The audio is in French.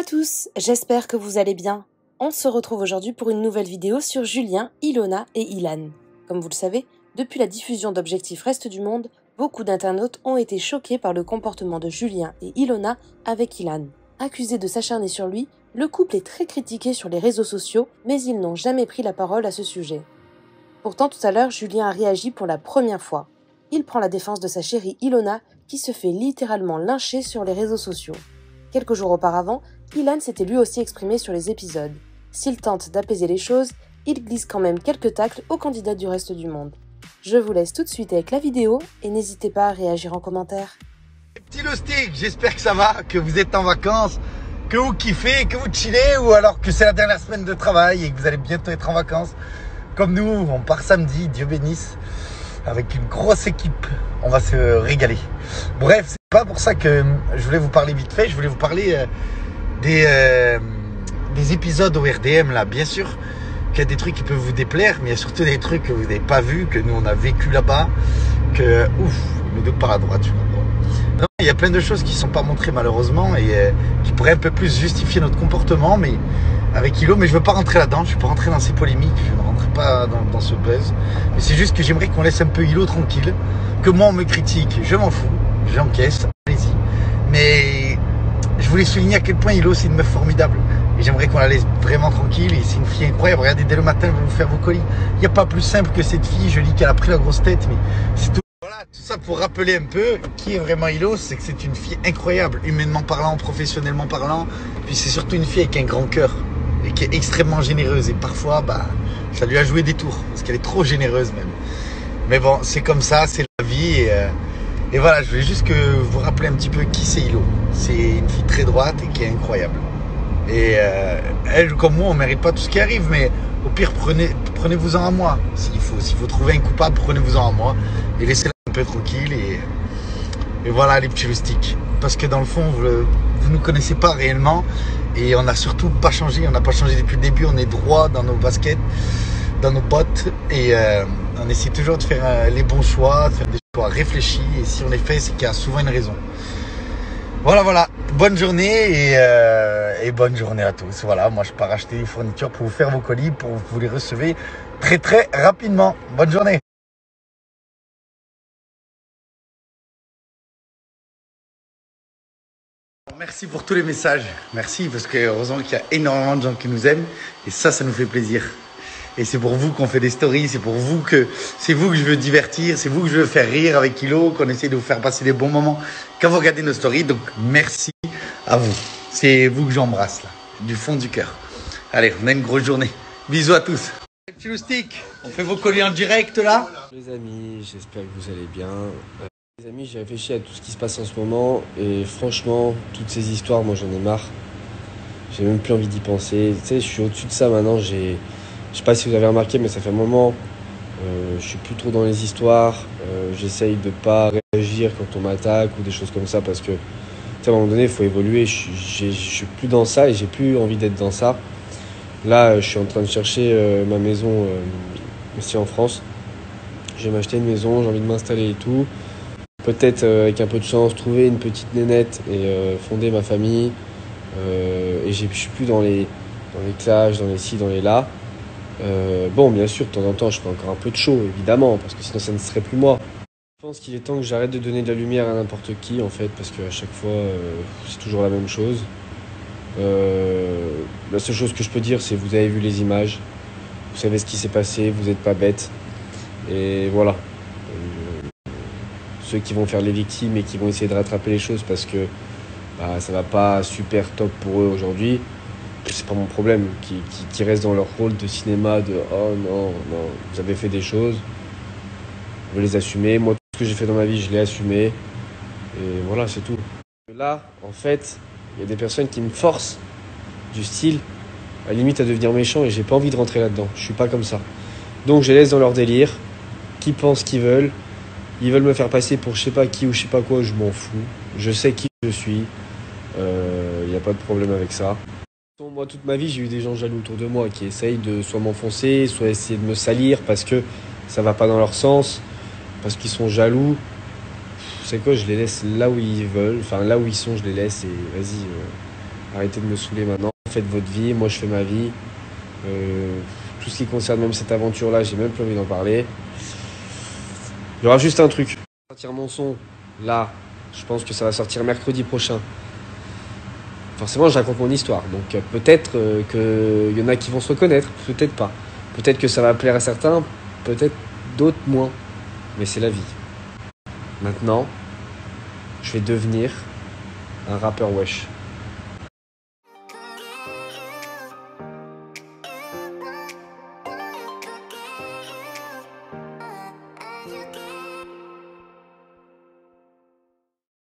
à tous, j'espère que vous allez bien. On se retrouve aujourd'hui pour une nouvelle vidéo sur Julien, Ilona et Ilan. Comme vous le savez, depuis la diffusion d'Objectif Reste du Monde, beaucoup d'internautes ont été choqués par le comportement de Julien et Ilona avec Ilan. Accusé de s'acharner sur lui, le couple est très critiqué sur les réseaux sociaux, mais ils n'ont jamais pris la parole à ce sujet. Pourtant, tout à l'heure, Julien a réagi pour la première fois. Il prend la défense de sa chérie Ilona, qui se fait littéralement lyncher sur les réseaux sociaux. Quelques jours auparavant, Ilan s'était lui aussi exprimé sur les épisodes. S'il tente d'apaiser les choses, il glisse quand même quelques tacles aux candidats du reste du monde. Je vous laisse tout de suite avec la vidéo et n'hésitez pas à réagir en commentaire. Petit Loustic, j'espère que ça va, que vous êtes en vacances, que vous kiffez, que vous chillez ou alors que c'est la dernière semaine de travail et que vous allez bientôt être en vacances. Comme nous, on part samedi, Dieu bénisse, avec une grosse équipe. On va se régaler. Bref, c'est pas pour ça que je voulais vous parler vite fait. Je voulais vous parler des épisodes au RDM là. Bien sûr qu'il y a des trucs qui peuvent vous déplaire, mais il y a surtout des trucs que vous n'avez pas vus, que nous on a vécu là-bas, que ouf, je me doute par la droiture. Non, il y a plein de choses qui ne sont pas montrées malheureusement et qui pourraient un peu plus justifier notre comportement, mais avec Ilo, mais je ne veux pas rentrer là-dedans, je ne vais pas rentrer dans ces polémiques, je ne rentrerai pas dans ce buzz. Mais c'est juste que j'aimerais qu'on laisse un peu Ilo tranquille, que moi on me critique, je m'en fous, j'encaisse, allez-y. Mais je voulais souligner à quel point Ilo c'est une meuf formidable. Et j'aimerais qu'on la laisse vraiment tranquille, et c'est une fille incroyable. Regardez, dès le matin, elle va vous faire vos colis. Il n'y a pas plus simple que cette fille, je lis qu'elle a pris la grosse tête, mais c'est tout. Voilà, tout ça pour rappeler un peu qui est vraiment Ilo, c'est que c'est une fille incroyable, humainement parlant, professionnellement parlant. Puis c'est surtout une fille avec un grand cœur et qui est extrêmement généreuse. Et parfois, ça lui a joué des tours parce qu'elle est trop généreuse même. Mais bon, c'est comme ça, c'est la vie. Et voilà, je voulais juste que vous rappeler un petit peu qui c'est Ilo. C'est une fille très droite et qui est incroyable. Et elle, comme moi, on ne mérite pas tout ce qui arrive, mais au pire, prenez-vous-en à moi. S'il faut trouver un coupable, prenez-vous-en à moi et laissez-la un peu tranquille. Et voilà les petits loustiques. Parce que dans le fond, vous ne nous connaissez pas réellement et on n'a surtout pas changé. On n'a pas changé depuis le début. On est droit dans nos baskets, dans nos bottes et on essaie toujours de faire les bons choix, de faire des choix réfléchis. Et si on les fait, c'est qu'il y a souvent une raison. Voilà. Bonne journée et bonne journée à tous. Voilà, moi je pars acheter des fournitures pour vous faire vos colis, pour que vous les recevez très très rapidement. Bonne journée. Merci pour tous les messages. Merci parce que heureusement qu'il y a énormément de gens qui nous aiment et ça nous fait plaisir. Et c'est pour vous qu'on fait des stories, c'est vous que je veux divertir, c'est vous que je veux faire rire avec Ilo, qu'on essaie de vous faire passer des bons moments quand vous regardez nos stories. Donc merci à vous. C'est vous que j'embrasse là, du fond du cœur. Allez, on a une grosse journée. Bisous à tous. Les petits loustiques, on fait vos colis en direct là. Les amis, j'espère que vous allez bien. Les amis, j'ai réfléchi à tout ce qui se passe en ce moment et franchement, toutes ces histoires, moi j'en ai marre. J'ai même plus envie d'y penser. Tu sais, je suis au-dessus de ça maintenant. Je sais pas si vous avez remarqué, mais ça fait un moment. Je suis plus trop dans les histoires. J'essaye de pas réagir quand on m'attaque ou des choses comme ça parce que, tu sais, à un moment donné, il faut évoluer. Je suis plus dans ça et j'ai plus envie d'être dans ça. Là, je suis en train de chercher ma maison ici en France. Je vais m'acheter une maison, j'ai envie de m'installer et tout. Peut-être avec un peu de chance, trouver une petite nénette et fonder ma famille. Et je suis plus dans les clashs, dans les ci, dans les là. Bon, bien sûr, de temps en temps, je fais encore un peu de show, évidemment, parce que sinon, ça ne serait plus moi. Je pense qu'il est temps que j'arrête de donner de la lumière à n'importe qui, en fait, parce qu'à chaque fois, c'est toujours la même chose. La seule chose que je peux dire, c'est vous avez vu les images, vous savez ce qui s'est passé, vous n'êtes pas bêtes. Et voilà. Ceux qui vont faire les victimes et qui vont essayer de rattraper les choses parce que ça va pas super top pour eux aujourd'hui, c'est pas mon problème, qui restent dans leur rôle de cinéma de oh non, vous avez fait des choses, vous les assumez. Moi, tout ce que j'ai fait dans ma vie, je l'ai assumé. Et voilà, c'est tout. Là, en fait, il y a des personnes qui me forcent du style, à la limite, à devenir méchant et j'ai pas envie de rentrer là-dedans. Je suis pas comme ça. Donc, je les laisse dans leur délire, qui pensent qu'ils veulent. Ils veulent me faire passer pour je sais pas qui ou je sais pas quoi, je m'en fous. Je sais qui je suis. Y a pas de problème avec ça. Moi, toute ma vie, j'ai eu des gens jaloux autour de moi qui essayent de soit m'enfoncer, soit essayer de me salir parce que ça va pas dans leur sens, parce qu'ils sont jaloux. C'est quoi, je les laisse là où ils veulent, enfin là où ils sont, je les laisse et vas-y, Arrêtez de me saouler maintenant. Faites votre vie, moi je fais ma vie. Tout ce qui concerne même cette aventure-là, j'ai même plus envie d'en parler. Il y aura juste un truc. Je vais sortir mon son, là, je pense que ça va sortir mercredi prochain. Forcément, je raconte mon histoire. Donc peut-être qu'il y en a qui vont se reconnaître, peut-être pas. Peut-être que ça va plaire à certains, peut-être d'autres moins. Mais c'est la vie. Maintenant, je vais devenir un rappeur wesh.